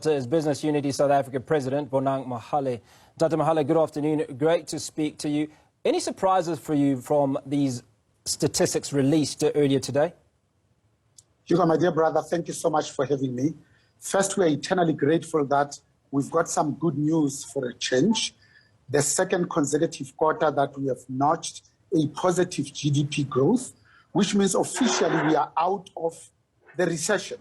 Agriculture is Business Unity South Africa President, Bonang Mohale. Dr. Mohale, good afternoon. Great to speak to you. Any surprises for you from these statistics released earlier today? Hugo, my dear brother, thank you so much for having me. First, we are eternally grateful that we've got some good news for a change. The second consecutive quarter that we have notched a positive GDP growth, which means officially we are out of the recession,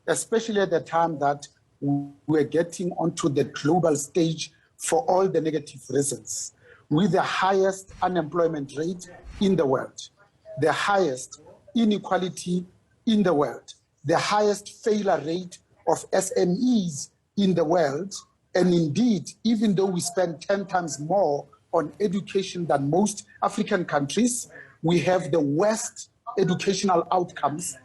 especially at the time that we're getting onto the global stage for all the negative reasons, with the highest unemployment rate in the world, the highest inequality in the world, the highest failure rate of SMEs in the world, and indeed, even though we spend 10 times more on education than most African countries, we have the worst educational outcomes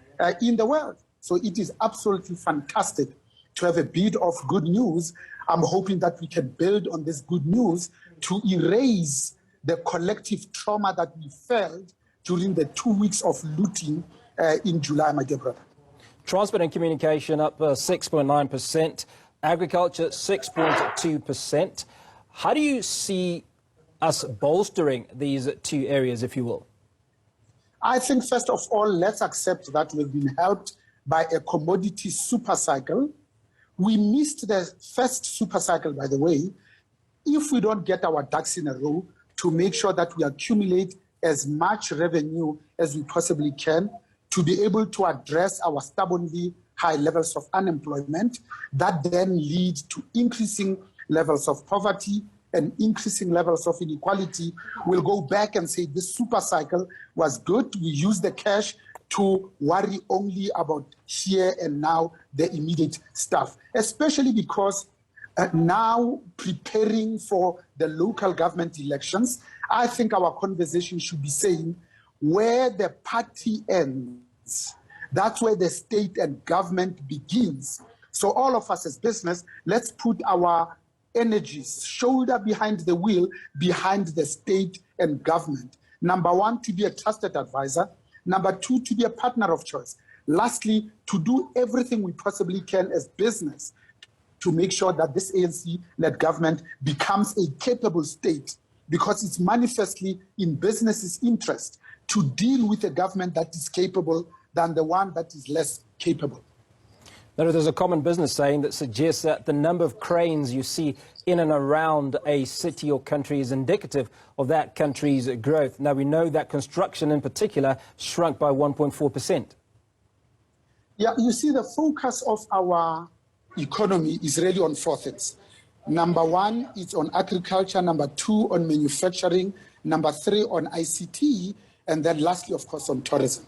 in the world. So it is absolutely fantastic to have a bit of good news. I'm hoping that we can build on this good news to erase the collective trauma that we felt during the 2 weeks of looting in July, my dear brother. Transport and communication up 6.9%, agriculture 6.2%. How do you see us bolstering these two areas, if you will? I think, first of all, let's accept that we've been helped by a commodity super cycle. We missed the first super cycle, by the way. If we don't get our ducks in a row to make sure that we accumulate as much revenue as we possibly can to be able to address our stubbornly high levels of unemployment, that then leads to increasing levels of poverty and increasing levels of inequality, we'll go back and say this super cycle was good. We used the cash to worry only about here and now, the immediate stuff, especially because now preparing for the local government elections, I think our conversation should be saying where the party ends, that's where the state and government begins. So all of us as business, let's put our energies, shoulder behind the wheel, behind the state and government. Number one, to be a trusted advisor. Number two, to be a partner of choice. Lastly, to do everything we possibly can as business to make sure that this ANC-led government becomes a capable state, because it's manifestly in business's interest to deal with a government that is capable than the one that is less capable. Now, there's a common business saying that suggests that the number of cranes you see in and around a city or country is indicative of that country's growth. Now, we know that construction in particular shrunk by 1.4%. Yeah, you see, the focus of our economy is really on four things. Number one, it's on agriculture. Number two, on manufacturing. Number three, on ICT. And then lastly, of course, on tourism.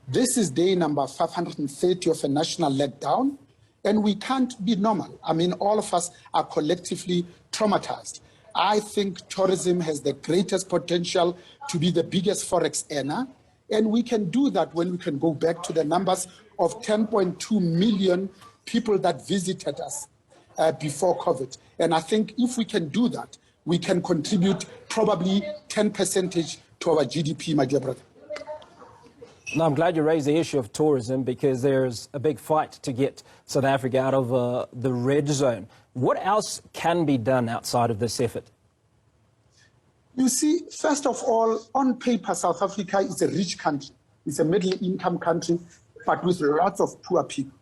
This is day number 530 of a national letdown, and we can't be normal. I mean, all of us are collectively traumatized. I think tourism has the greatest potential to be the biggest forex earner, and we can do that when we can go back to the numbers of 10.2 million people that visited us before COVID. And I think if we can do that, we can contribute probably 10% to our GDP, my dear brother. Now, I'm glad you raised the issue of tourism, because there's a big fight to get South Africa out of the red zone. What else can be done outside of this effort? You see, first of all, on paper, South Africa is a rich country. It's a middle-income country, but with lots of poor people.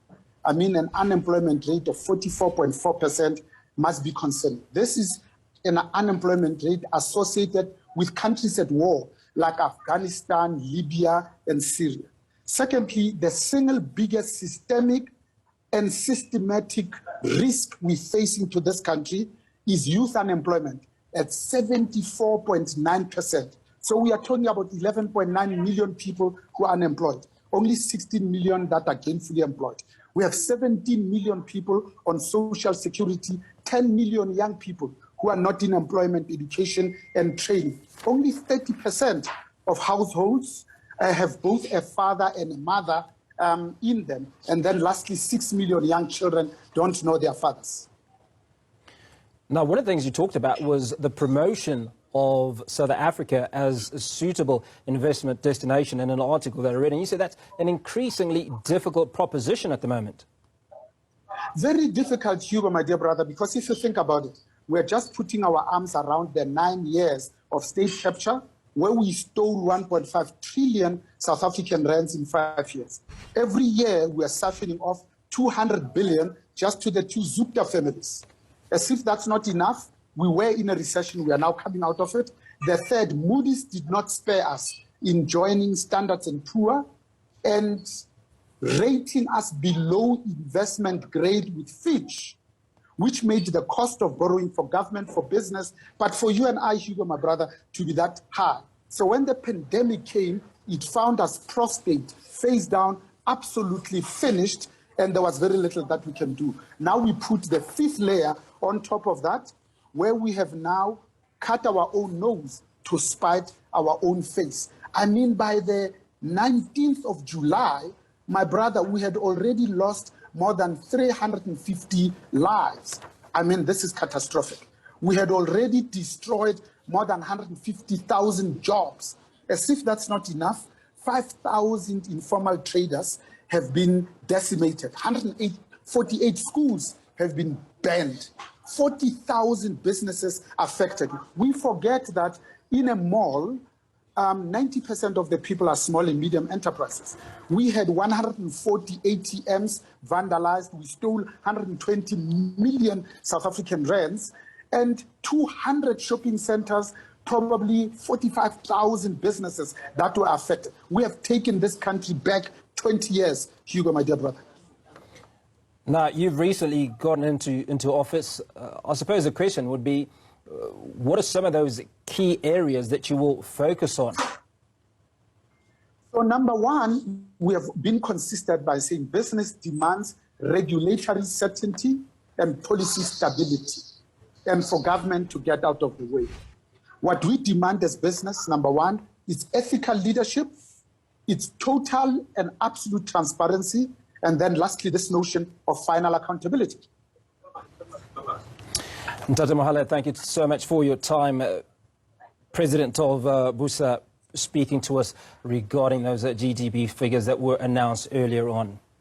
I mean, an unemployment rate of 44.4% must be concerning. This is an unemployment rate associated with countries at war, like Afghanistan, Libya, and Syria. Secondly, the single biggest systemic and systematic risk we're facing to this country is youth unemployment at 74.9%. So we are talking about 11.9 million people who are unemployed, only 16 million that are gainfully employed. We have 17 million people on social security, 10 million young people who are not in employment, education, and training. Only 30% of households have both a father and a mother in them. And then lastly, 6 million young children don't know their fathers. Now, one of the things you talked about was the promotion of South Africa as a suitable investment destination in an article that I read. And you said that's an increasingly difficult proposition at the moment. Very difficult, Hugo, my dear brother, because if you think about it, we're just putting our arms around the 9 years of state capture, where we stole 1.5 trillion South African rands in 5 years. Every year, we are siphoning off 200 billion just to the two Zupta families. As if that's not enough, we were in a recession. We are now coming out of it. The third, Moody's did not spare us in joining Standard & Poor's and rating us below investment grade with Fitch, which made the cost of borrowing for government, for business, but for you and I, Hugo, my brother, to be that high. So when the pandemic came, it found us prostrate, face down, absolutely finished, and there was very little that we can do. Now we put the fifth layer on top of that, where we have now cut our own nose to spite our own face. I mean, by the 19th of July, my brother, we had already lost more than 350 lives. I mean, this is catastrophic. We had already destroyed more than 150,000 jobs. As if that's not enough, 5,000 informal traders have been decimated. 148 schools have been banned. 40,000 businesses affected. We forget that in a mall, 90% of the people are small and medium enterprises. We had 140 ATMs vandalized. We stole 120 million South African rands and 200 shopping centers, probably 45,000 businesses that were affected. We have taken this country back 20 years, Hugo, my dear brother. Now, you've recently gotten into office. I suppose the question would be, what are some of those key areas that you will focus on? So number one, we have been consistent by saying business demands regulatory certainty and policy stability, and for government to get out of the way. What we demand as business, number one, is ethical leadership, it's total and absolute transparency, and then lastly, this notion of final accountability. Ntate Mohale, thank you so much for your time. President of BUSA speaking to us regarding those GDP figures that were announced earlier on.